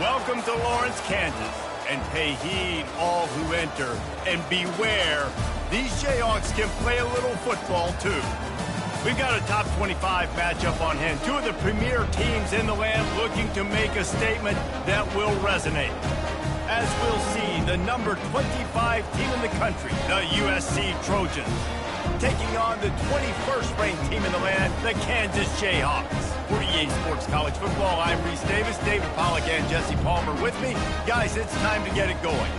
Welcome to Lawrence, Kansas, and pay heed all who enter, and beware, these Jayhawks can play a little football too. We've got a top 25 matchup on hand, two of the premier teams in the land looking to make a statement that will resonate. As we'll see, the number 25 team in the country, the USC Trojans, taking on the 21st ranked team in the land, the Kansas Jayhawks. For EA Sports College Football, I'm Reese Davis, David Pollack and Jesse Palmer with me. Guys, it's time to get it going.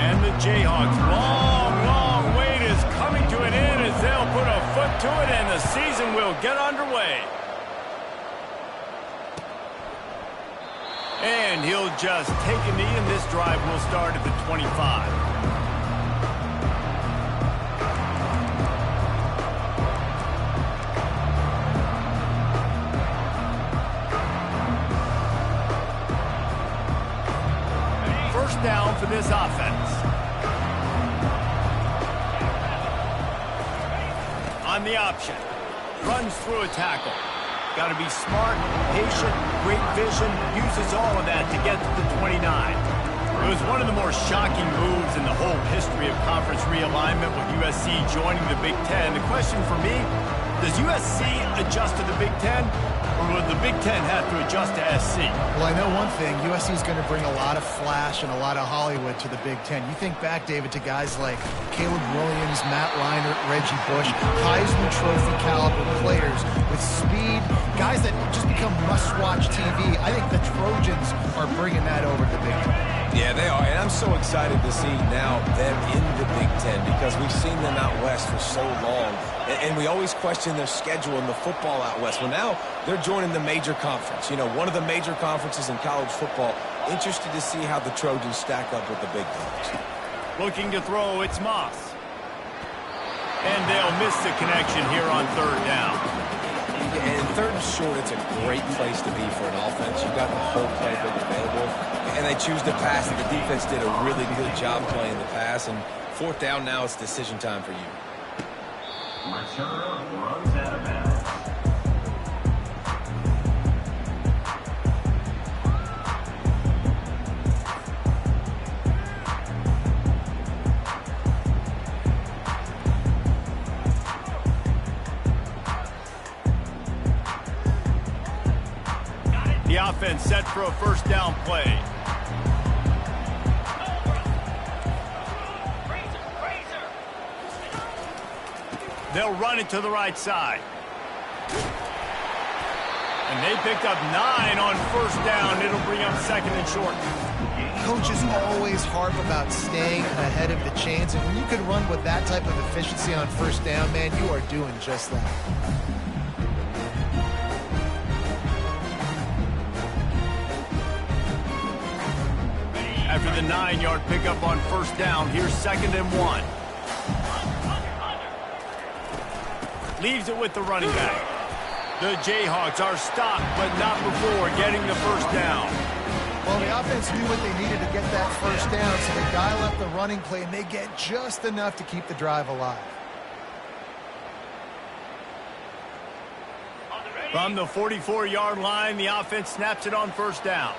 And the Jayhawks' long wait is coming to an end as they'll put a foot to it and the season will get underway. And he'll just take a knee, and this drive will start at the 25. First down for this offense. On the option. Runs through a tackle. Got to be smart, patient, great vision, uses all of that to get to the 29. It was one of the more shocking moves in the whole history of conference realignment with USC joining the Big Ten. The question for me, does USC adjust to the Big Ten, or would the Big Ten have to adjust to SC? Well, I know one thing. USC is going to bring a lot of flash and a lot of Hollywood to the Big Ten. You think back, David, to guys like Caleb Williams, Matt Leinart, Reggie Bush, Heisman Trophy caliber players with speed, guys that just become must-watch TV. I think the Trojans are bringing that over to the Big Ten. Yeah, they are, and I'm so excited to see now them in the Big Ten because we've seen them out west for so long, and we always question their schedule in the football out west. Well, now they're joining the major conference, you know, one of the major conferences in college football. Interested to see how the Trojans stack up with the big dogs. Looking to throw, it's Moss. And they'll miss the connection here on third down. And third and short, it's a great place to be for an offense. You've got the whole playbook available, and they choose to pass, and the defense did a really good job playing the pass. And fourth down now, it's decision time for you. Return runs out of bounds. The offense set for a first down play. They'll run it to the right side. And they picked up 9 on first down. It'll bring up second and short. Coaches always harp about staying ahead of the chains, and when you can run with that type of efficiency on first down, man, you are doing just that. After the 9-yard pickup on first down, here's second and 1. Leaves it with the running back. The Jayhawks are stopped, but not before getting the first down. Well, the offense knew what they needed to get that first down, so they dial up the running play, and they get just enough to keep the drive alive. From the 44-yard line, the offense snaps it on first down.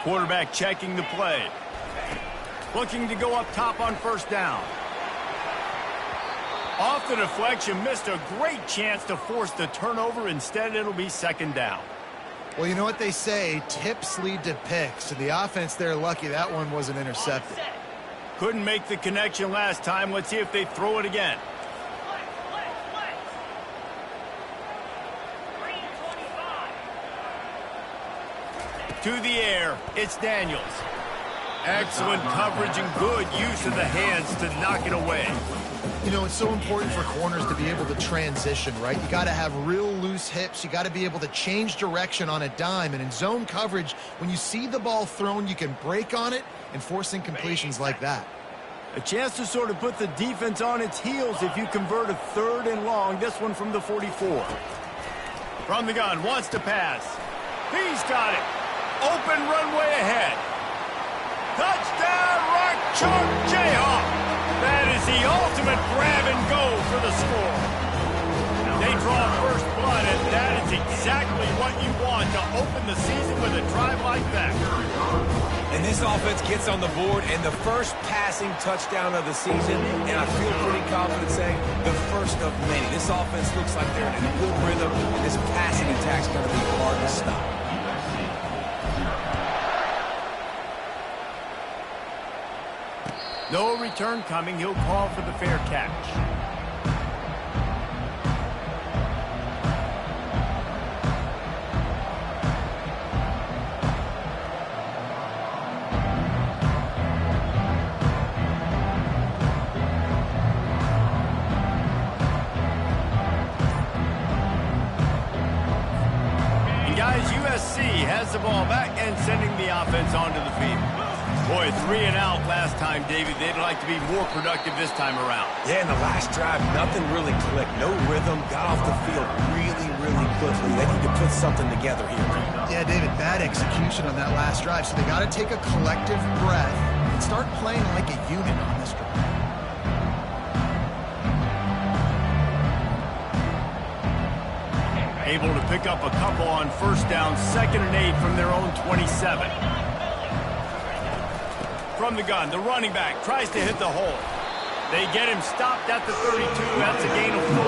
Quarterback checking the play. Looking to go up top on first down. Off the deflection, missed a great chance to force the turnover. Instead, it'll be second down. Well, you know what they say, tips lead to picks. And the offense, they're lucky that one wasn't intercepted. Couldn't make the connection last time. Let's see if they throw it again. To the air, it's Daniels. Excellent coverage and good use of the hands to knock it away. You know, it's so important for corners to be able to transition, right? You got to have real loose hips. You got to be able to change direction on a dime. And in zone coverage, when you see the ball thrown, you can break on it and force incompletions like that. A chance to sort of put the defense on its heels if you convert a 3rd and long. This one from the 44. From the gun, wants to pass. He's got it. Open runway ahead. Touchdown, Rock Chalk Jayhawk. That is the ultimate grab and go for the score. They draw first blood, and that is exactly what you want to open the season with a drive like that. And this offense gets on the board, and the first passing touchdown of the season, and I feel pretty confident saying the first of many. This offense looks like they're in a good rhythm, and this passing attack's going to be hard to stop. No return coming. He'll call for the fair catch. USC has the ball back and sending the offense onto the field. Boy, 3 and out last time, David. They'd like to be more productive this time around. Yeah, in the last drive, nothing really clicked. No rhythm, got off the field really, really quickly. They need to put something together here. Yeah, David, bad execution on that last drive, so they got to take a collective breath and start playing like a unit on this drive. Able to pick up a couple on first down, 2nd and 8 from their own 27. From the gun, the running back tries to hit the hole. They get him stopped at the 32. That's a gain of 4.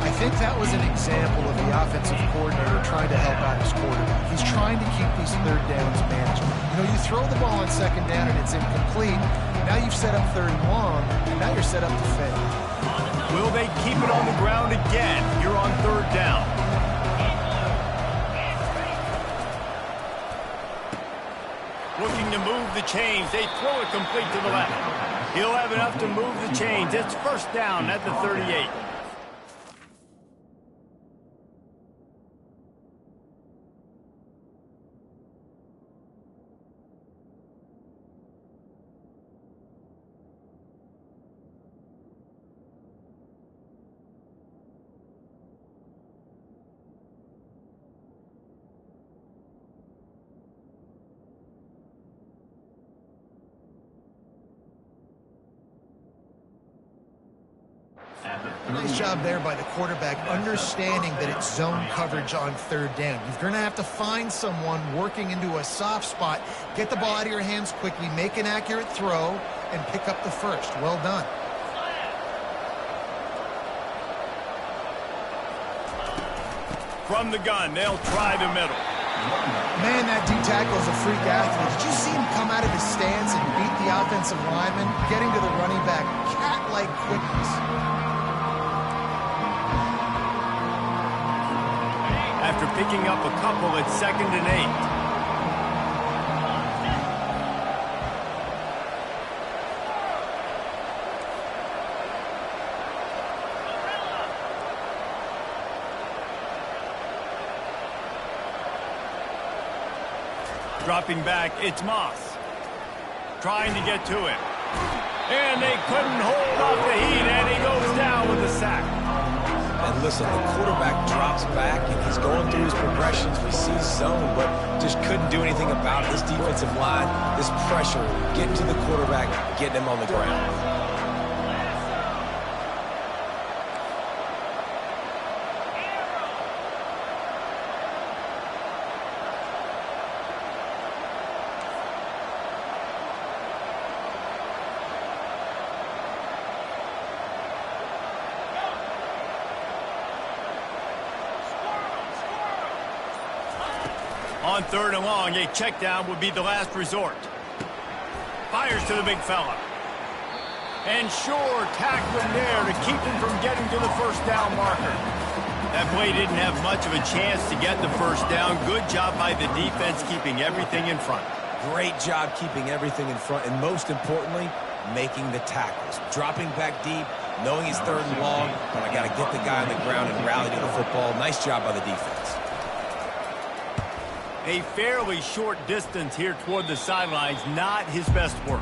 I think that was an example of the offensive coordinator trying to help out his quarterback. He's trying to keep these 3rd downs manageable. You know, you throw the ball on 2nd down and it's incomplete. Now you've set up 3rd and long, and now you're set up to fail. Will they keep it on the ground again? You're on 3rd down. Looking to move the chains. They throw it complete to the left. He'll have enough to move the chains. It's first down at the 38. Nice job there by the quarterback, understanding that it's zone coverage on 3rd down. You're going to have to find someone working into a soft spot, get the ball out of your hands quickly, make an accurate throw, and pick up the first. Well done. From the gun, they'll try the middle. Man, that D-tackle is a freak athlete. Did you see him come out of his stance and beat the offensive lineman, getting to the running back, cat-like quickness? After picking up a couple, it's 2nd and 8. Dropping back, it's Moss. Trying to get to him. And they couldn't hold off the heat, and he goes down with a sack. And listen, the quarterback drops back, and he's going through his progressions. We see zone, but just couldn't do anything about it. This defensive line, this pressure, getting to the quarterback, getting him on the ground. On 3rd and long, a check down would be the last resort. Fires to the big fella. And sure, tackling there to keep him from getting to the first down marker. That play didn't have much of a chance to get the first down. Good job by the defense keeping everything in front. Great job keeping everything in front, and most importantly, making the tackles. Dropping back deep, knowing he's 3rd and long, but I got to get the guy on the ground and rally to the football. Nice job by the defense. A fairly short distance here toward the sidelines, not his best work.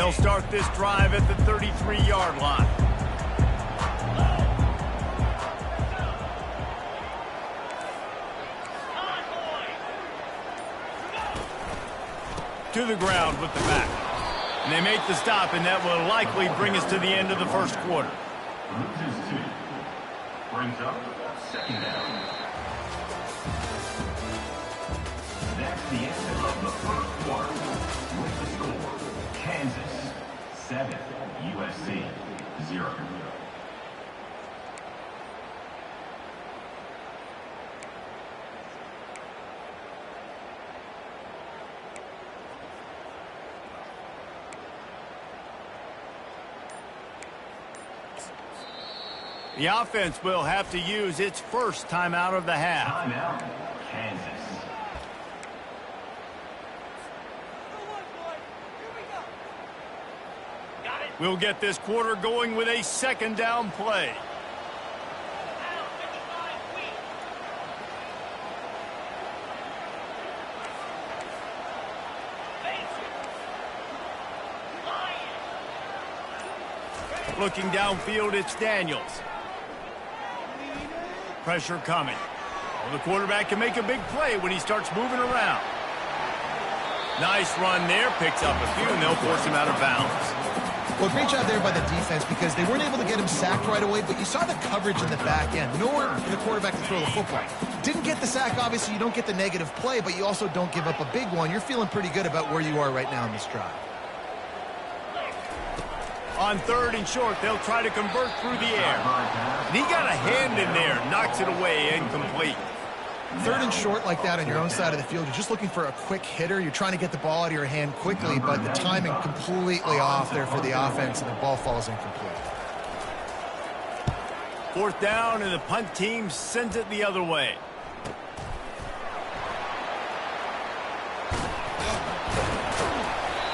They'll start this drive at the 33-yard line. To the ground with the back. And they make the stop, and that will likely bring us to the end of the first quarter. Loses 2. Brings up second down. That's the end of the first quarter. With the score, Kansas 7, USC 0. The offense will have to use its first timeout of the half. Timeout, Kansas. We'll get this quarter going with a second down play. Looking downfield, it's Daniels. Pressure coming. Oh, the quarterback can make a big play when he starts moving around. Nice run there. Picks up a few, and they'll force him out of bounds. Well, great job there by the defense because they weren't able to get him sacked right away, but you saw the coverage in the back end. Nowhere for the quarterback to throw the football. Didn't get the sack, obviously. You don't get the negative play, but you also don't give up a big one. You're feeling pretty good about where you are right now in this drive. On 3rd and short, they'll try to convert through the air. And he got a hand in there, knocks it away, incomplete. 3rd and short like that on your own side of the field, you're just looking for a quick hitter. You're trying to get the ball out of your hand quickly, but the timing completely off there for the offense, and the ball falls incomplete. 4th down, and the punt team sends it the other way.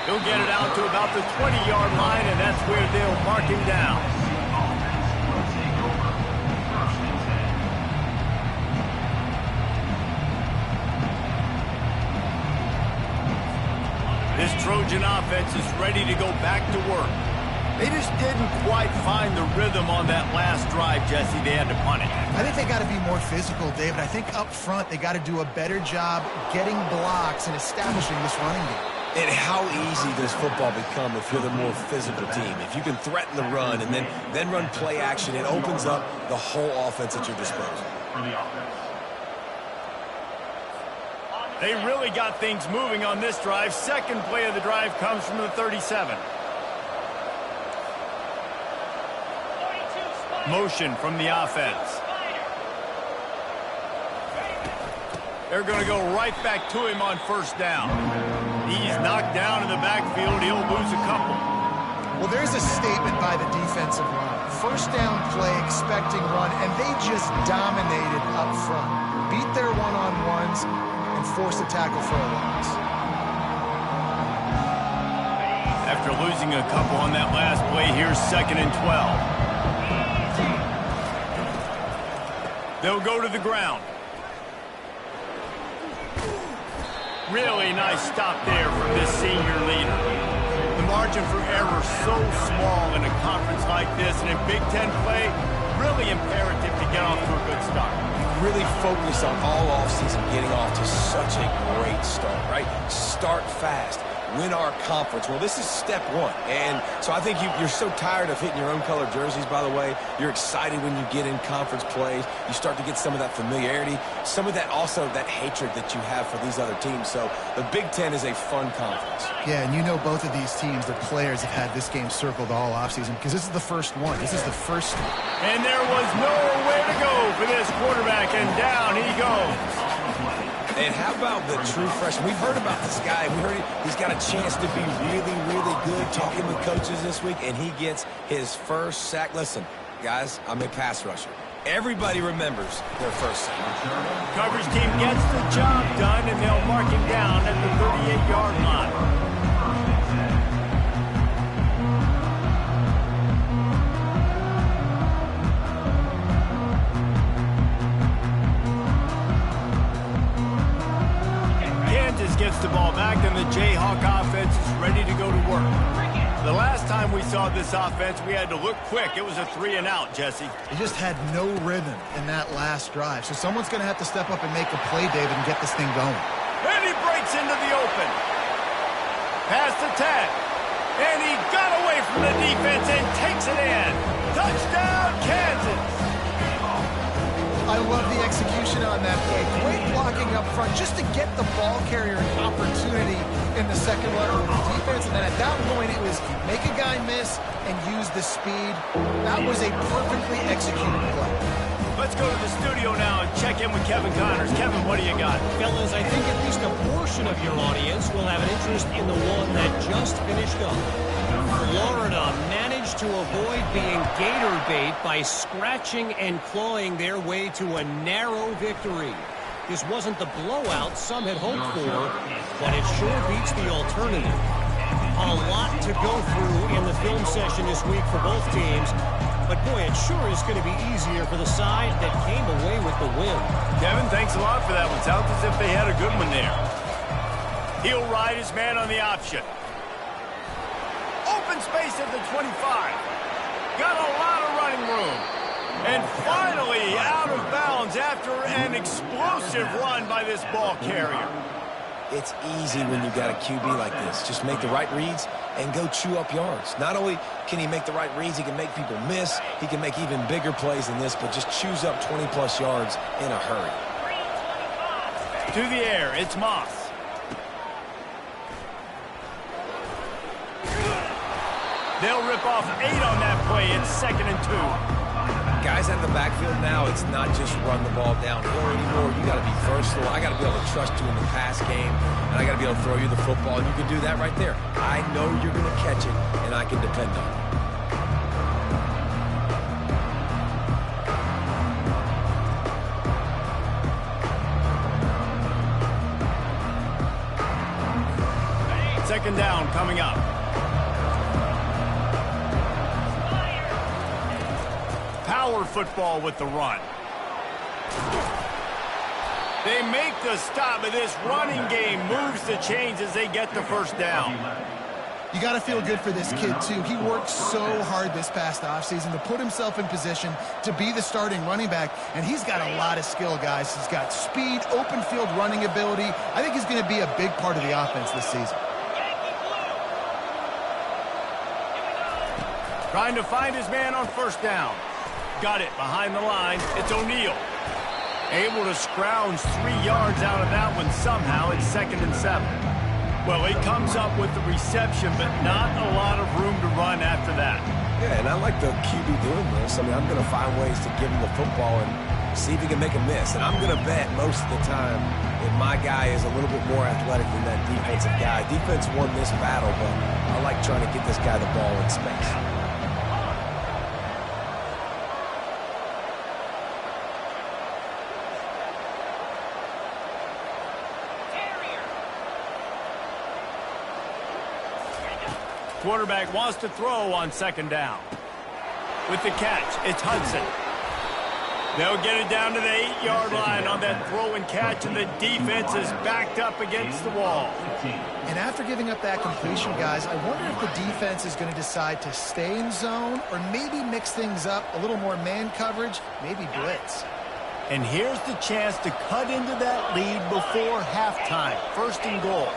He'll get it out to about the 20-yard line, and that's where they'll mark him down. This Trojan offense is ready to go back to work. They just didn't quite find the rhythm on that last drive, Jesse. They had to punt it. I think they got to be more physical, David. I think up front they got to do a better job getting blocks and establishing this running game. And how easy does football become if you're the more physical team? If you can threaten the run and then run play action, it opens up the whole offense at your disposal. For the offense. They really got things moving on this drive. Second play of the drive comes from the 37. Motion from the offense. They're going to go right back to him on 1st down. He's knocked down in the backfield. He'll lose a couple. Well, there's a statement by the defensive line. 1st down play, expecting run, and they just dominated up front. Beat their one-on-ones and forced a tackle for a loss. After losing a couple on that last play, here's 2nd and 12. They'll go to the ground. Really nice stop there from this senior leader. The margin for error so small in a conference like this, and in Big Ten play, really imperative to get off to a good start. Really focus on all offseason getting off to such a great start, right? Start fast. Win our conference. Well, this is step 1. And so I think you're so tired of hitting your own color jerseys, by the way. You're excited when you get in conference plays. You start to get some of that familiarity, some of that also that hatred that you have for these other teams. So the Big Ten is a fun conference. Yeah, and you know both of these teams, the players have had this game circled all offseason because this is the first one. This is the first. And there was nowhere to go for this quarterback, and down he goes. And how about the true freshman? We've heard about this guy. We heard he's got a chance to be really, really good, talking with coaches this week, and he gets his first sack. Listen, guys, I'm a pass rusher. Everybody remembers their first sack. Coverage team gets the job done, and they'll mark him down at the 38-yard line. Gets the ball back, and the Jayhawk offense is ready to go to work. The saw this offense, we had to look quick. It was a 3-and-out, Jesse. They just had no rhythm in that last drive. So someone's going to have to step up and make a play, David, and get this thing going. And he breaks into the open. Pass to 10. And he got away from the defense and takes it in. Touchdown, Kansas. I love the execution on that play. Great blocking up front just to get the ball carrier an opportunity in the second level of the defense. And then at that point, it was make a guy miss and use the speed. That was a perfectly executed play. Let's go to the studio now and check in with Kevin Connors. Kevin, what do you got? Fellas, I think at least a portion of your audience will have an interest in the one that just finished up. Florida managed to avoid being gator bait by scratching and clawing their way to a narrow victory. This wasn't the blowout some had hoped for, but it sure beats the alternative. A lot to go through in the film session this week for both teams, but boy, it sure is going to be easier for the side that came away with the win. Kevin, thanks a lot for that one. Sounds as if they had a good one there. He'll ride his man on the option. Open space at the 25. Got a lot of running room. And finally out of bounds after an explosive run by this ball carrier. It's easy when you got a QB like this. Just make the right reads and go chew up yards. Not only can he make the right reads, he can make people miss. He can make even bigger plays than this, but just chews up 20-plus yards in a hurry. To the air, it's Moss. They'll rip off 8 on that play. It's 2nd and 2. Guys out of the backfield now, it's not just run the ball downhill anymore. You got to be versatile. I got to be able to trust you in the pass game, and I got to be able to throw you the football, and you can do that right there. I know you're going to catch it, and I can depend on it. Second down coming up. Power football with the run. They make the stop, but this running game moves the chains as they get the first down. You got to feel good for this kid, too. He worked so hard this past offseason to put himself in position to be the starting running back, and he's got a lot of skill, guys. He's got speed, open field running ability. I think he's going to be a big part of the offense this season. Trying to find his man on first down. Got it behind the line. It's O'Neal. Able to scrounge 3 yards out of that one somehow. It's 2nd and 7. Well, he comes up with the reception, but not a lot of room to run after that. Yeah, and I like the QB doing this. I mean, I'm going to find ways to give him the football and see if he can make a miss. And I'm going to bet most of the time that my guy is a little bit more athletic than that defensive guy. Defense won this battle, but I like trying to get this guy the ball in space. Quarterback wants to throw on second down. With the catch, it's Hudson. They'll get it down to the 8-yard line on that throw and catch, and the defense is backed up against the wall. And after giving up that completion, guys, I wonder if the defense is going to decide to stay in zone or maybe mix things up, a little more man coverage, maybe blitz. And here's the chance to cut into that lead before halftime. 1st and goal.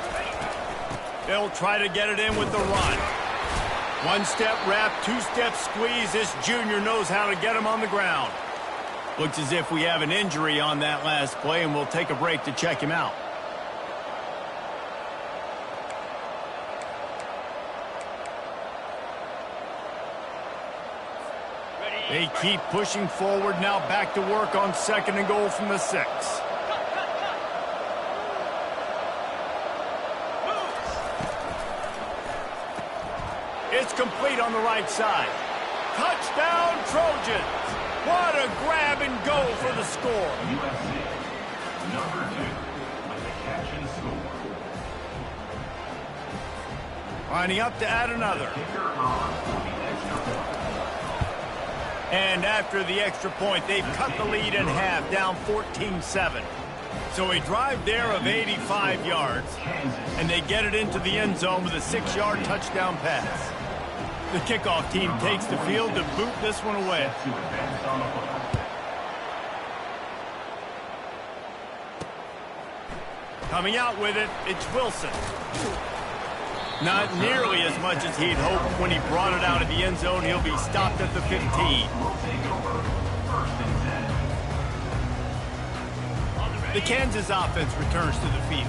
They'll try to get it in with the run. 1-step wrap, 2-step squeeze. This junior knows how to get him on the ground. Looks as if we have an injury on that last play, and we'll take a break to check him out. They keep pushing forward, now back to work on 2nd and goal from the 6. It's complete on the right side. Touchdown, Trojans. What a grab and go for the score. USC, number 2, with the catch and score. Lining up to add another. And after the extra point, they've cut the lead in half, down 14-7. So a drive there of 85 yards, and they get it into the end zone with a 6-yard touchdown pass. The kickoff team takes the field to boot this one away. To advance on the football. Coming out with it, it's Wilson. Not nearly as much as he'd hoped when he brought it out of the end zone. He'll be stopped at the 15. Will take over. First and 10. The Kansas offense returns to the field.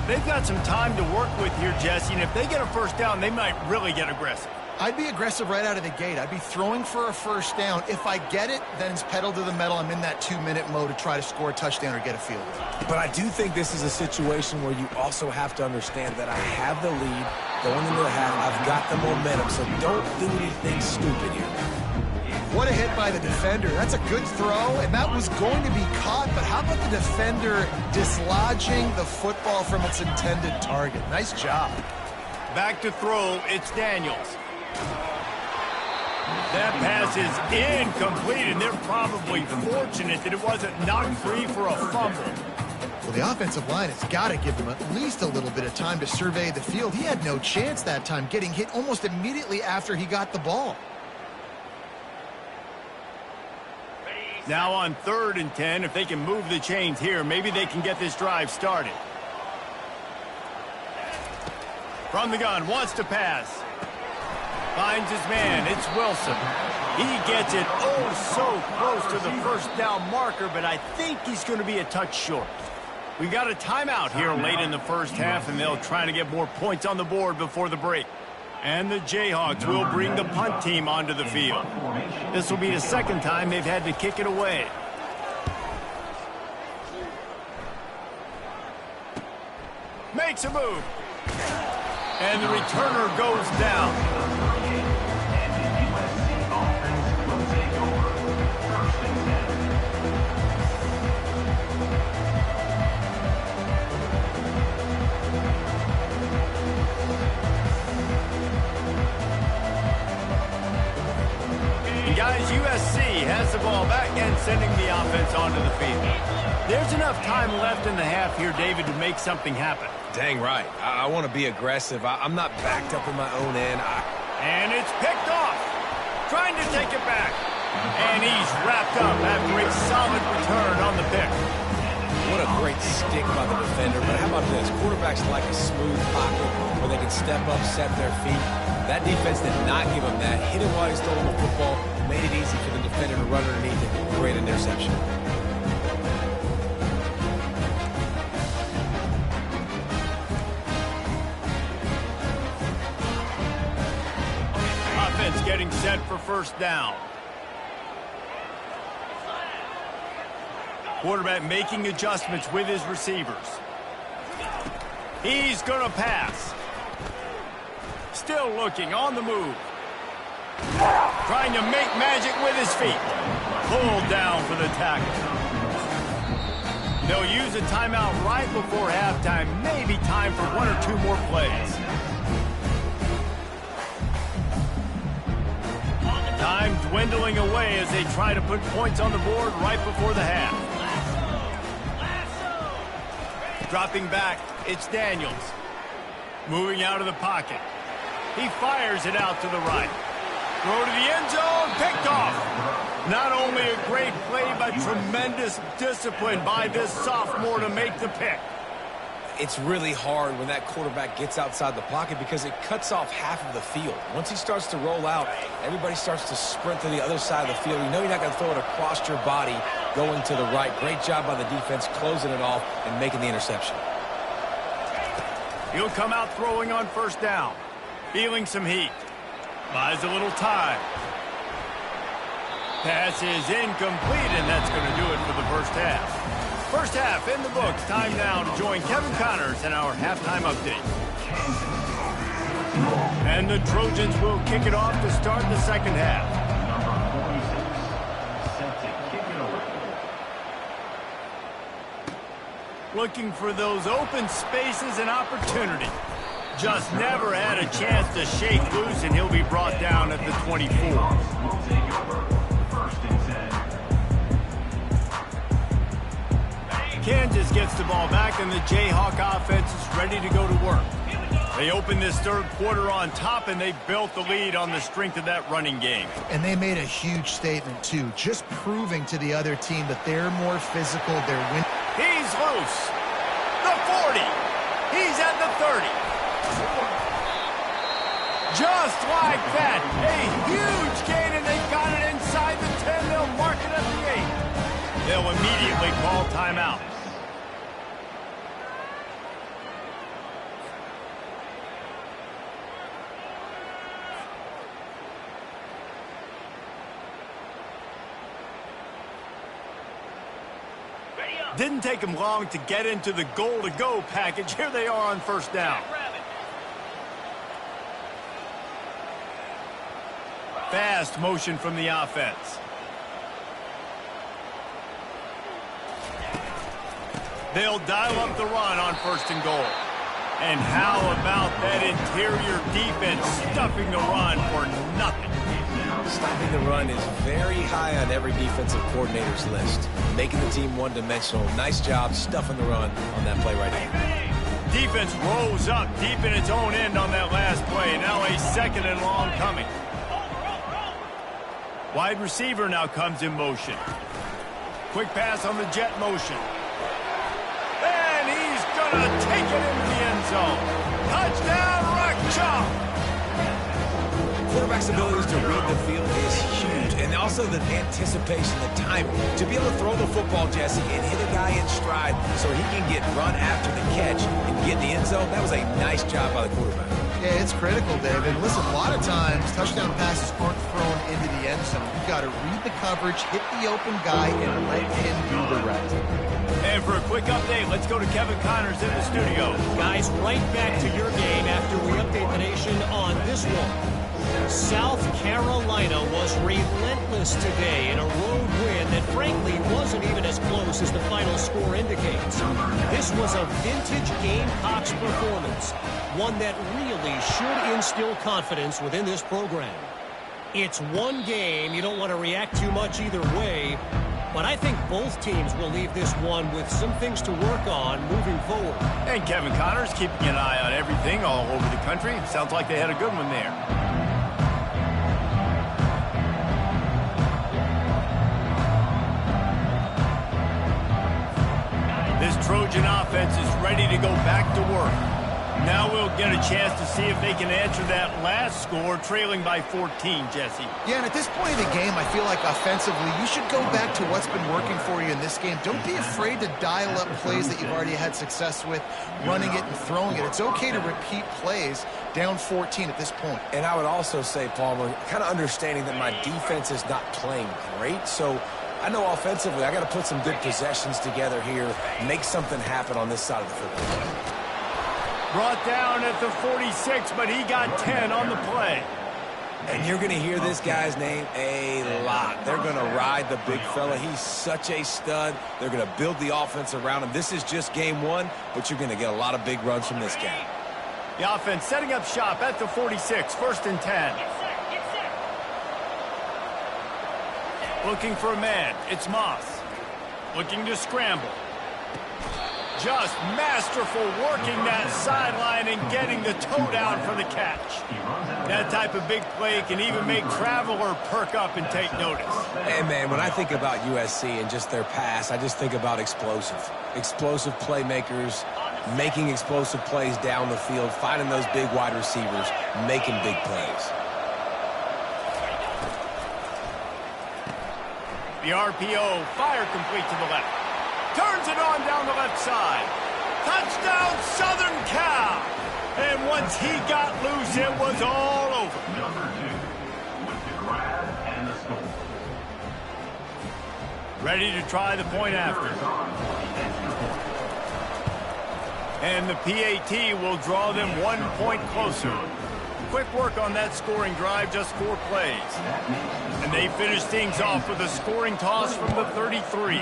They've got some time to work with here, Jesse, and if they get a first down, they might really get aggressive. I'd be aggressive right out of the gate. I'd be throwing for a first down. If I get it, then it's pedal to the metal. I'm in that 2-minute mode to try to score a touchdown or get a field. But I do think this is a situation where you also have to understand that I have the lead going into the half. I've got the momentum, so don't do anything stupid here. What a hit by the defender. That's a good throw, and that was going to be caught, but how about the defender dislodging the football from its intended target? Nice job. Back to throw, it's Daniels. That pass is incomplete, and they're probably fortunate that it wasn't knocked free for a fumble. Well, the offensive line has got to give him at least a little bit of time to survey the field. He had no chance that time, getting hit almost immediately after he got the ball. Now on 3rd and 10, if they can move the chains here, maybe they can get this drive started. From the gun, wants to pass. Finds his man, it's Wilson. He gets it oh so close to the first down marker, but I think he's going to be a touch short. We got a timeout here late in the first half, and they'll try to get more points on the board before the break. And the Jayhawks will bring the punt team onto the field. This will be the second time they've had to kick it away. Makes a move. And the returner goes down. Guys, USC has the ball back and sending the offense onto the field. There's enough time left in the half here, David, to make something happen. Dang right. I want to be aggressive. I'm not backed up in my own end. And it's picked off. Trying to take it back. And he's wrapped up after a solid return on the pick. What a great stick by the defender. But how about this? Quarterbacks like a smooth pocket where they can step up, set their feet. That defense did not give him that. Hit him while he's throwing the football. Made it easy for the defender to run underneath it. Great interception. Offense getting set for first down. Quarterback making adjustments with his receivers. He's going to pass. Still looking on the move. Trying to make magic with his feet. Pulled down for the tackle. They'll use a timeout right before halftime. Maybe time for 1 or 2 more plays. Time dwindling away as they try to put points on the board right before the half. Dropping back, it's Daniels. Moving out of the pocket. He fires it out to the right. Throw to the end zone, picked off. Not only a great play, but tremendous discipline by this sophomore to make the pick. It's really hard when that quarterback gets outside the pocket because it cuts off half of the field. Once he starts to roll out, everybody starts to sprint to the other side of the field. You know you're not going to throw it across your body going to the right. Great job by the defense closing it off and making the interception. He'll come out throwing on first down. Feeling some heat. Buys a little time. Pass is incomplete, and that's going to do it for the first half. First half in the books. Time now to join Kevin Connors in our halftime update. And the Trojans will kick it off to start the second half. Looking for those open spaces and opportunity. Just never had a chance to shake loose, and he'll be brought down at the 24. Kansas gets the ball back, and the Jayhawk offense is ready to go to work. They opened this third quarter on top, and they built the lead on the strength of that running game. And they made a huge statement, too, just proving to the other team that they're more physical, they're winning. He's loose. The 40. He's at the 30. Just like that. A huge gain, and they got it inside the 10. They'll mark it at the 8. They'll immediately call timeout. Didn't take them long to get into the goal-to-go package. Here they are on first down. Fast motion from the offense. They'll dial up the run on first and goal. And how about that interior defense stuffing the run for nothing? Stopping the run is very high on every defensive coordinator's list. Making the team one-dimensional. Nice job stuffing the run on that play right now. Defense rose up deep in its own end on that last play. Now a second and long coming. Wide receiver now comes in motion. Quick pass on the jet motion. And he's going to take it into the end zone. Touchdown, Rock Chalk! Quarterback's abilities to read the field is huge, and also the anticipation, the timing. To be able to throw the football, Jesse, and hit a guy in stride so he can get run after the catch and get in the end zone, that was a nice job by the quarterback. Yeah, it's critical, David. Listen, a lot of times, touchdown passes aren't thrown into the end zone. You've got to read the coverage, hit the open guy, and let him do the rest. And for a quick update, let's go to Kevin Connors in the studio. Guys, right back to your game after we update the nation on this one. South Carolina was relentless today in a road win that frankly wasn't even as close as the final score indicates. This was a vintage Gamecocks performance, one that really should instill confidence within this program. It's one game, you don't want to react too much either way, but I think both teams will leave this one with some things to work on moving forward. And Kevin Connors keeping an eye on everything all over the country. Sounds like they had a good one there. This Trojan offense is ready to go back to work. Now we'll get a chance to see if they can answer that last score, trailing by 14, Jesse. Yeah, and at this point in the game, I feel like offensively, you should go back to what's been working for you in this game. Don't be afraid to dial up plays that you've already had success with, running it and throwing it. It's okay to repeat plays down 14 at this point. And I would also say, Palmer, kind of understanding that my defense is not playing great, so I know offensively I got to put some good possessions together here, make something happen on this side of the football. Brought down at the 46, but he got 10 on the play. And you're going to hear this guy's name a lot. They're going to ride the big fella. He's such a stud. They're going to build the offense around him. This is just game one, but you're going to get a lot of big runs from this guy. The offense setting up shop at the 46, first and 10. Looking for a man. It's Moss. Looking to scramble. Just masterful working that sideline and getting the toe down for the catch. That type of big play can even make Traveler perk up and take notice. And, man, when I think about USC and just their pass, I just think about explosive. Explosive playmakers, making explosive plays down the field, finding those big wide receivers, making big plays. The RPO, fire complete to the left. Turns it on down the left side. Touchdown, Southern Cal. And once he got loose, it was all over. Number 2 with the grab and the score. Ready to try the point after. And the PAT will draw them 1 point closer. Quick work on that scoring drive, just 4 plays. And they finish things off with a scoring toss from the 33.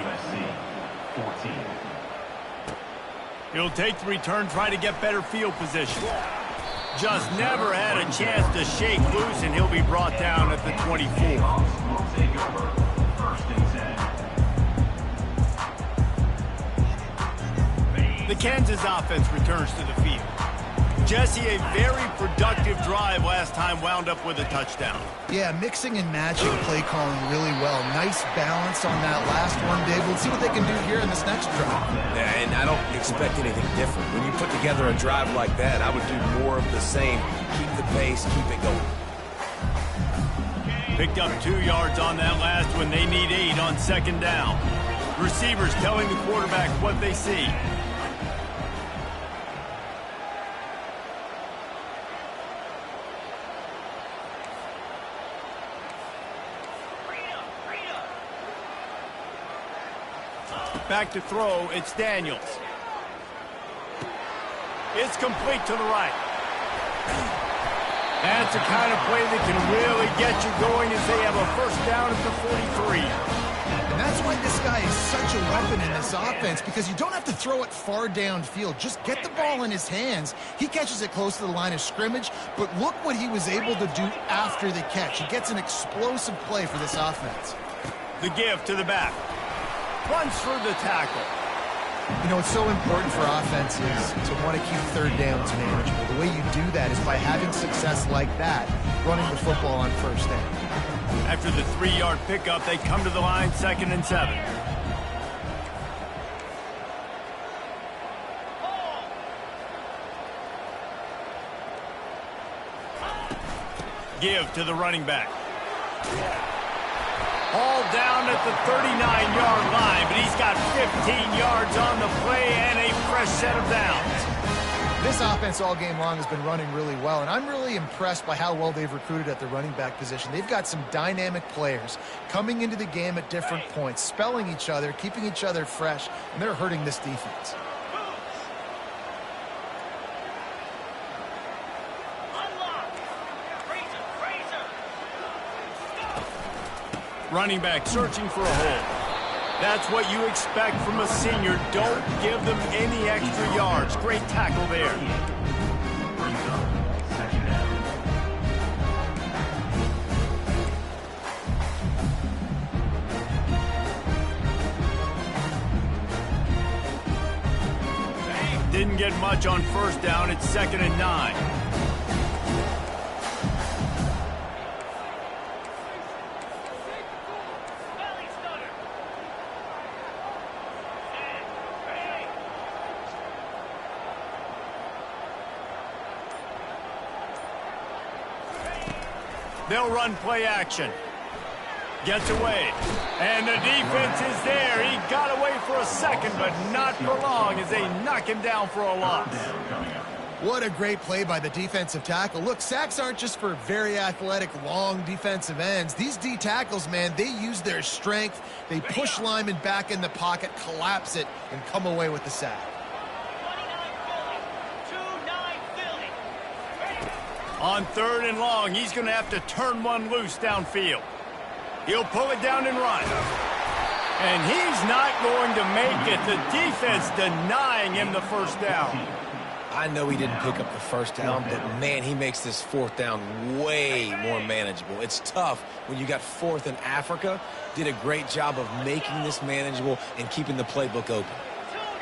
14. He'll take the return, try to get better field position. Just never had a chance to shake loose, and he'll be brought down at the 24. Will take over. First and 10. The Kansas offense returns to the field. Jesse, a very productive drive last time wound up with a touchdown. Yeah, mixing and matching play calling really well. Nice balance on that last one, Dave. Let's see what they can do here in this next drive. Yeah, and I don't expect anything different. When you put together a drive like that, I would do more of the same. Keep the pace, keep it going. Picked up 2 yards on that last one. They need 8 on second down. Receivers telling the quarterback what they see. Back to throw, it's Daniels. It's complete to the right. That's the kind of play that can really get you going as they have a first down at the 43. And that's why this guy is such a weapon in this offense, because you don't have to throw it far downfield. Just get the ball in his hands. He catches it close to the line of scrimmage, but look what he was able to do after the catch. He gets an explosive play for this offense. The give to the back. Runs through the tackle. You know, it's so important for offenses to want to keep third downs manageable. The way you do that is by having success like that, running the football on first down. After the 3-yard pickup, they come to the line, 2nd and 7. Give to the running back. All down at the 39-yard line, but he's got 15 yards on the play and a fresh set of downs. This offense all game long has been running really well, and I'm really impressed by how well they've recruited at the running back position. They've got some dynamic players coming into the game at different points, spelling each other, keeping each other fresh, and they're hurting this defense. Running back searching for a hole. That's what you expect from a senior. Don't give them any extra yards. Great tackle there. Didn't get much on first down. It's 2nd and 9. They'll run play action. Gets away. And the defense is there. He got away for a second, but not for long as they knock him down for a loss. What a great play by the defensive tackle. Look, sacks aren't just for very athletic, long defensive ends. These D tackles, man, they use their strength. They push linemen back in the pocket, collapse it, and come away with the sack. On 3rd and long, he's going to have to turn one loose downfield. He'll pull it down and run. And he's not going to make it. The defense denying him the first down. I know he didn't pick up the first down, but, man, he makes this 4th down way more manageable. It's tough when you got 4th in Africa. Did a great job of making this manageable and keeping the playbook open.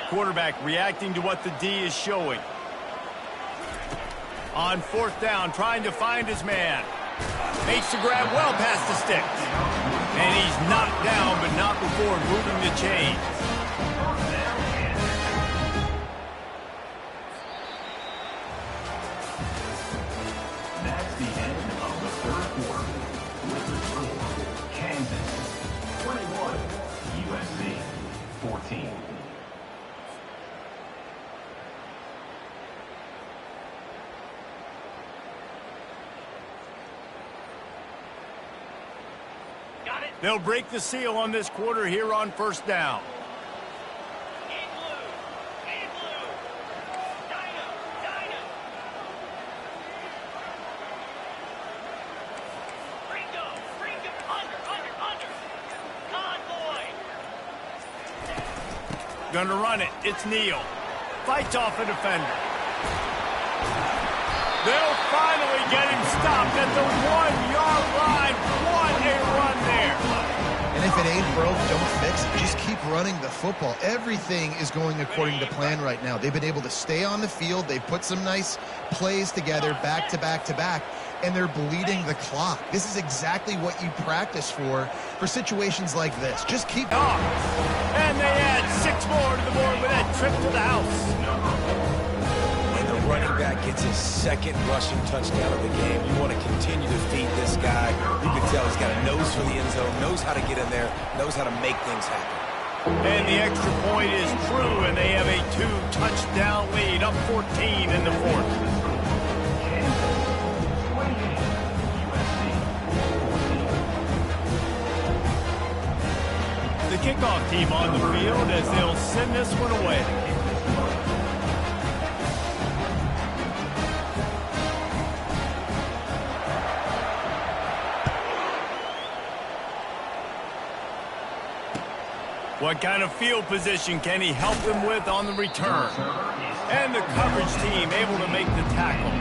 Quarterback reacting to what the D is showing. On 4th down, trying to find his man. Makes the grab well past the sticks. And he's knocked down, but not before moving the chains. That's the end of the 3rd quarter. With the score, Kansas 21, USC 14. They'll break the seal on this quarter here on 1st down. Gonna run it. It's Neal. Fights off a defender. They'll finally get him stopped at the 1-yard line. What a run there. And if it ain't broke, don't fix it. Just keep running the football. Everything is going according to plan right now. They've been able to stay on the field. They've put some nice plays together back to back to back, and they're bleeding the clock. This is exactly what you practice for situations like this. Just keep off. And they add 6 more to the board with that trip to the house. When the running back gets his second rushing touchdown of the game, you want to continue to feed this guy. You can tell he's got a nose for the end zone, knows how to get in there, knows how to make things happen. And the extra point is true, and they have a 2-touchdown lead, up 14 in the fourth. The kickoff team on the field as they'll send this one away. What kind of field position can he help them with on the return? And the coverage team able to make the tackle.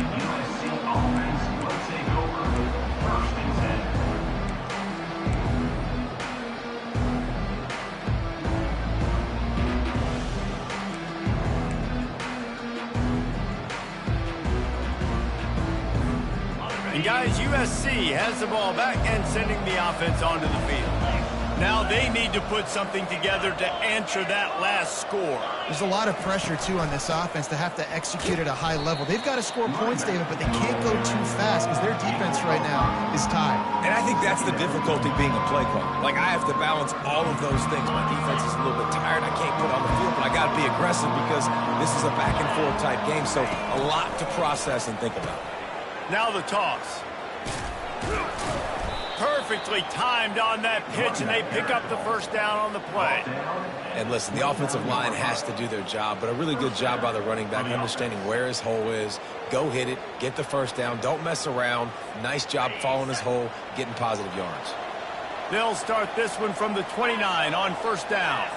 And guys, USC has the ball back and sending the offense onto the field. Now they need to put something together to answer that last score. There's a lot of pressure, too, on this offense to have to execute at a high level. They've got to score points, David, but they can't go too fast because their defense right now is tired. And I think that's the difficulty being a play caller. Like, I have to balance all of those things. My defense is a little bit tired. I can't put on the field, but I got to be aggressive because this is a back-and-forth type game, so a lot to process and think about. Now the toss. Perfectly timed on that pitch, and they pick up the first down on the play. And listen, the offensive line has to do their job, but a really good job by the running back, understanding where his hole is. Go hit it, get the first down, don't mess around. Nice job following his hole, getting positive yards. They'll start this one from the 29 on first down.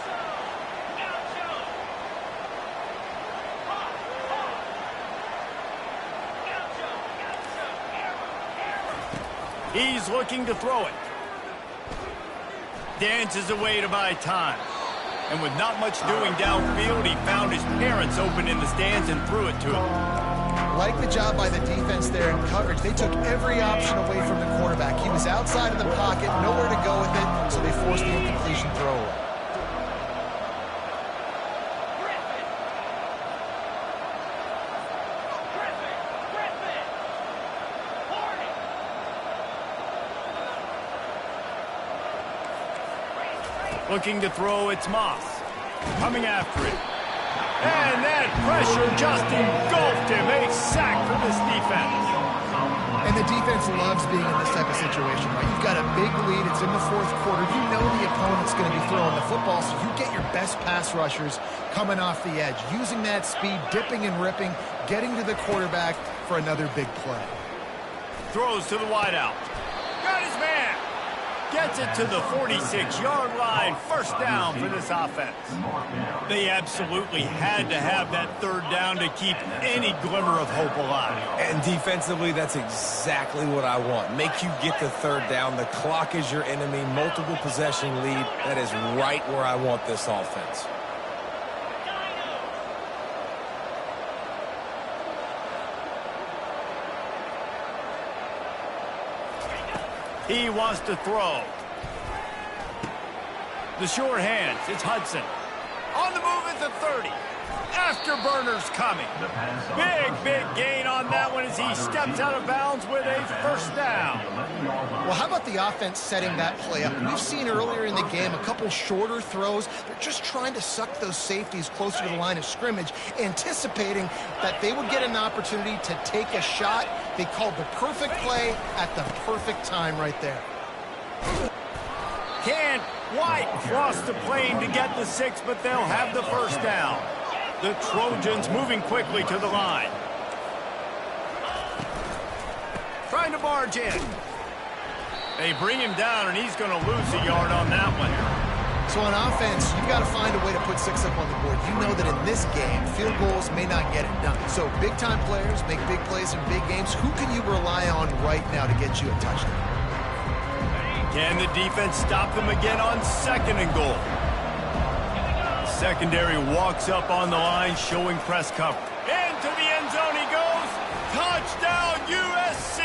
He's looking to throw it. Dances away to buy time. And with not much doing downfield, he found his parents open in the stands and threw it to him. Like the job by the defense there in coverage. They took every option away from the quarterback. He was outside of the pocket, nowhere to go with it, so they forced the incompletion throw away. Looking to throw, it's Moss. Coming after it. And that pressure just engulfed him. A sack for this defense. And the defense loves being in this type of situation, right? You've got a big lead. It's in the fourth quarter. You know the opponent's going to be throwing the football, so you get your best pass rushers coming off the edge, using that speed, dipping and ripping, getting to the quarterback for another big play. Throws to the wideout. Got his man. Gets it to the 46-yard line. First down for this offense. They absolutely had to have that third down to keep any glimmer of hope alive. And defensively, that's exactly what I want. Make you get the third down. The clock is your enemy. Multiple possession lead. That is right where I want this offense. He wants to throw. The short hands. It's Hudson. On the move at the 30. Afterburners coming. Big gain on that one as he steps out of bounds with a first down. Well, how about the offense setting that play up? We've seen earlier in the game a couple shorter throws. They're just trying to suck those safeties closer to the line of scrimmage, anticipating that they would get an opportunity to take a shot. They called the perfect play at the perfect time right there. Can't quite cross the plane to get the 6, but they'll have the first down. The Trojans moving quickly to the line. Trying to barge in. They bring him down, and he's going to lose a yard on that one. So on offense, you've got to find a way to put 6 up on the board. You know that in this game, field goals may not get it done. So big-time players make big plays in big games. Who can you rely on right now to get you a touchdown? Can the defense stop them again on 2nd and goal? Secondary walks up on the line, showing press cover. Into the end zone he goes. Touchdown, USC!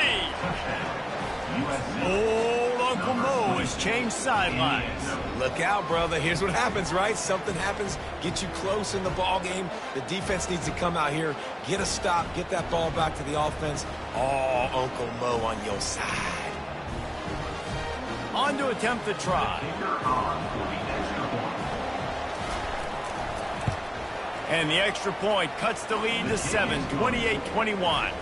Old Uncle Mo has changed sidelines. Look out, brother. Here's what happens, right? Something happens, get you close in the ball game. The defense needs to come out here, get a stop, get that ball back to the offense. Oh, Uncle Mo on your side. On to attempt the try. And the extra point cuts the lead to 7, 28-21.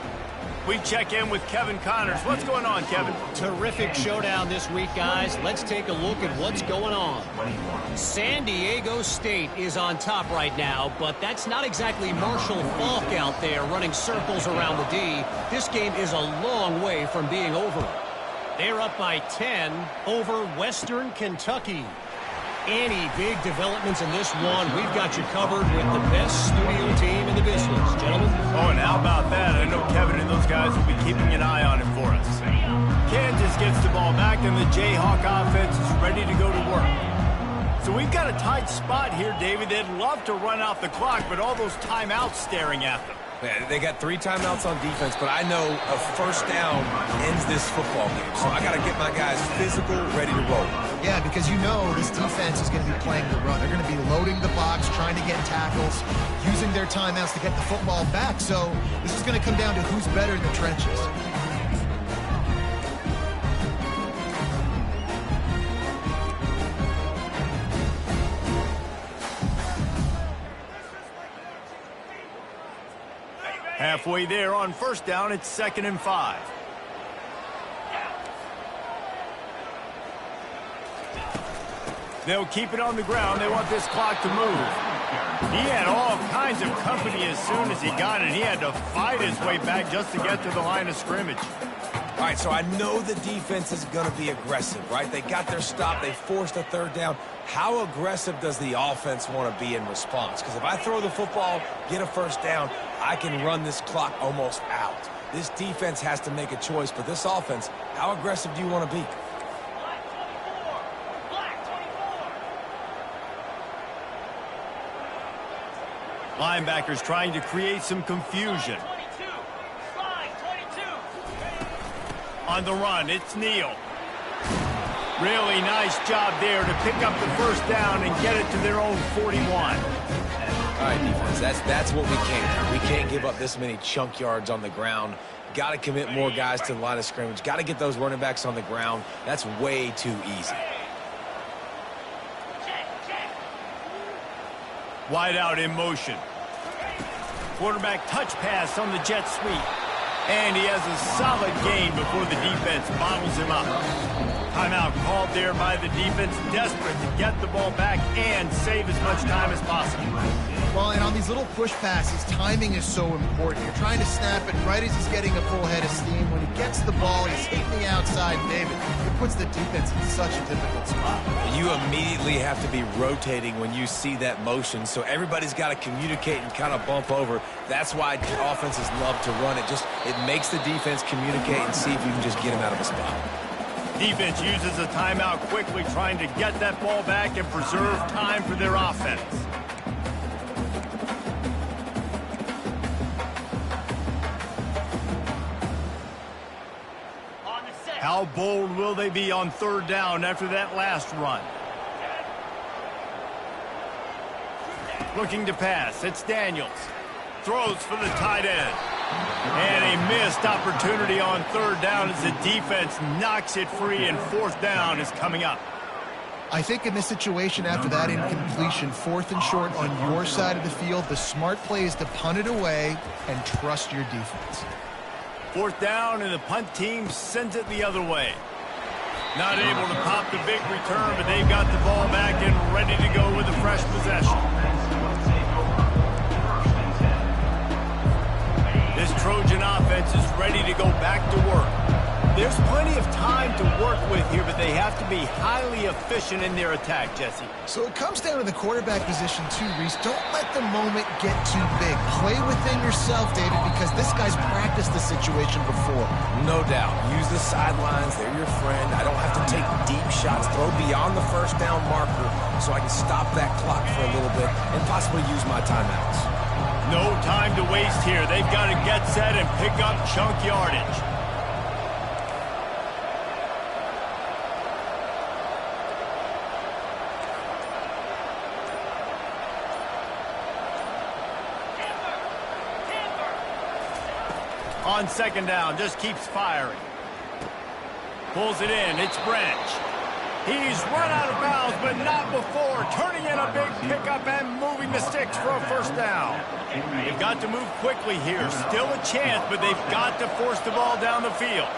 We check in with Kevin Connors. What's going on, Kevin? Terrific showdown this week, guys. Let's take a look at what's going on. San Diego State is on top right now, but that's not exactly Marshall Faulk out there running circles around the D. This game is a long way from being over. They're up by 10 over Western Kentucky. Any big developments in this one, we've got you covered with the best studio team in the business, gentlemen. Oh, and how about that? I know Kevin and those guys will be keeping an eye on it for us. Kansas gets the ball back, and the Jayhawk offense is ready to go to work. So we've got a tight spot here, David. They'd love to run out the clock, but all those timeouts staring at them. Man, they got 3 timeouts on defense, but I know a first down ends this football game. So I got to get my guys physical, ready to roll. Yeah, because you know this defense is going to be playing the run. They're going to be loading the box, trying to get tackles, using their timeouts to get the football back. So this is going to come down to who's better in the trenches. Halfway there on first down, it's 2nd and 5. They'll keep it on the ground. They want this clock to move. He had all kinds of company as soon as he got it. He had to fight his way back just to get to the line of scrimmage. All right, so I know the defense is going to be aggressive, right? They got their stop. They forced a 3rd down. How aggressive does the offense want to be in response? Because if I throw the football, get a 1st down, I can run this clock almost out. This defense has to make a choice, but this offense, how aggressive do you want to be? Linebackers trying to create some confusion. On the run, it's Neal. Really nice job there to pick up the 1st down and get it to their own 41. All right, defense, that's what we can't do. We can't give up this many chunk yards on the ground. Got to commit more guys to the line of scrimmage. Got to get those running backs on the ground. That's way too easy. Wide out in motion. Quarterback touch pass on the jet sweep. And he has a solid gain before the defense bottles him up. Timeout called there by the defense, desperate to get the ball back and save as much time as possible. Well, and on these little push passes, timing is so important. You're trying to snap it right as he's getting a full head of steam. When he gets the ball, he's hitting the outside, David. It puts the defense in such a difficult spot. You immediately have to be rotating when you see that motion, so everybody's got to communicate and kind of bump over. That's why offenses love to run it. It makes the defense communicate and see if you can just get him out of a spot. Defense uses a timeout quickly, trying to get that ball back and preserve time for their offense. How bold will they be on 3rd down after that last run? Looking to pass. It's Daniels. Throws for the tight end. And a missed opportunity on 3rd down as the defense knocks it free, and 4th down is coming up. I think in this situation after that incompletion, 4th and short on your side of the field, the smart play is to punt it away and trust your defense. 4th down, and the punt team sends it the other way. Not able to pop the big return, but they've got the ball back and ready to go with a fresh possession. This Trojan offense is ready to go back to work. There's plenty of time to work with here, but they have to be highly efficient in their attack, Jesse. So it comes down to the quarterback position too, Reese. Don't let the moment get too big. Play within yourself, David, because this guy's practiced the situation before. No doubt. Use the sidelines. They're your friend. I don't have to take deep shots. Throw beyond the first down marker so I can stop that clock for a little bit and possibly use my timeouts. No time to waste here. They've got to get set and pick up chunk yardage. On second down, just keeps firing. Pulls it in, it's Branch. He's run out of bounds, but not before. Turning in a big pickup and moving the sticks for a first down. They've got to move quickly here. Still a chance, but they've got to force the ball down the field.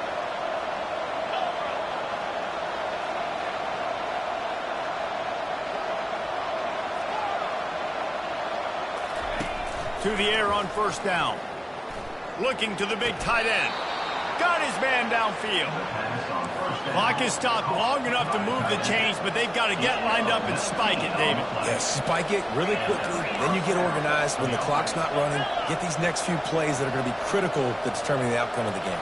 To the air on first down. Looking to the big tight end. Got his man downfield. Clock is stopped long enough to move the chains, but they've got to get lined up and spike it, David. Yes, spike it really quickly. Then you get organized when the clock's not running. Get these next few plays that are going to be critical to determining the outcome of the game.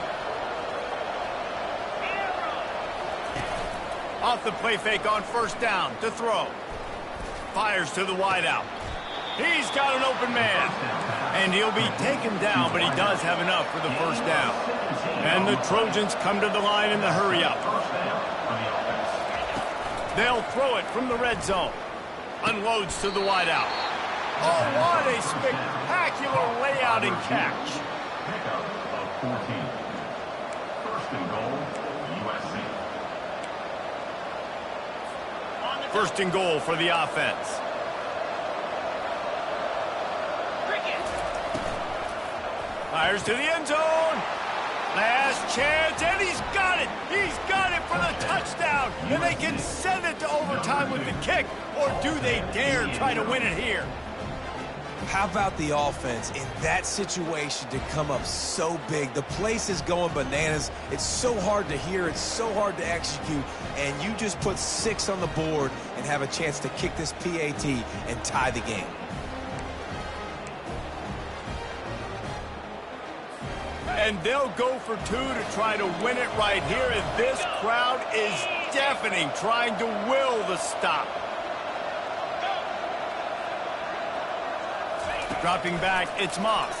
Off the play fake on first down to throw. Fires to the wideout. He's got an open man. And he'll be taken down, but he does have enough for the first down. And the Trojans come to the line in the hurry-up. They'll throw it from the red zone. Unloads to the wideout. Oh, what a spectacular layout and catch. Pickup of 14. First and goal, USC. First and goal for the offense. Fires to the end zone. Last chance, and he's got it. He's got it for the touchdown. And they can send it to overtime with the kick. Or do they dare try to win it here? How about the offense in that situation to come up so big? The place is going bananas. It's so hard to hear. It's so hard to execute. And you just put 6 on the board and have a chance to kick this PAT and tie the game. And they'll go for 2 to try to win it right here. And this crowd is deafening, trying to will the stop. Dropping back, it's Moss.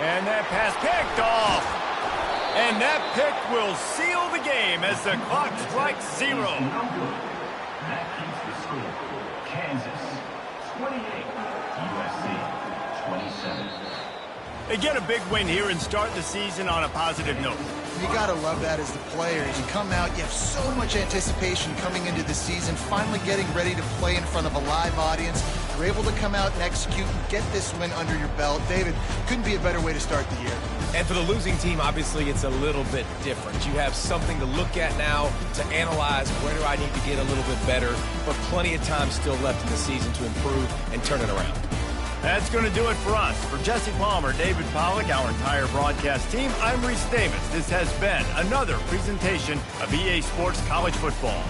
And that pass picked off. And that pick will seal the game as the clock strikes 0. That keeps the score. Kansas, 28. USC, 27. They get a big win here and start the season on a positive note. You got to love that as the players. You come out, you have so much anticipation coming into the season, finally getting ready to play in front of a live audience. You're able to come out and execute and get this win under your belt. David, couldn't be a better way to start the year. And for the losing team, obviously, it's a little bit different. You have something to look at now to analyze where do I need to get a little bit better, but plenty of time still left in the season to improve and turn it around. That's going to do it for us. For Jesse Palmer, David Pollack, our entire broadcast team, I'm Reese Davis. This has been another presentation of EA Sports College Football.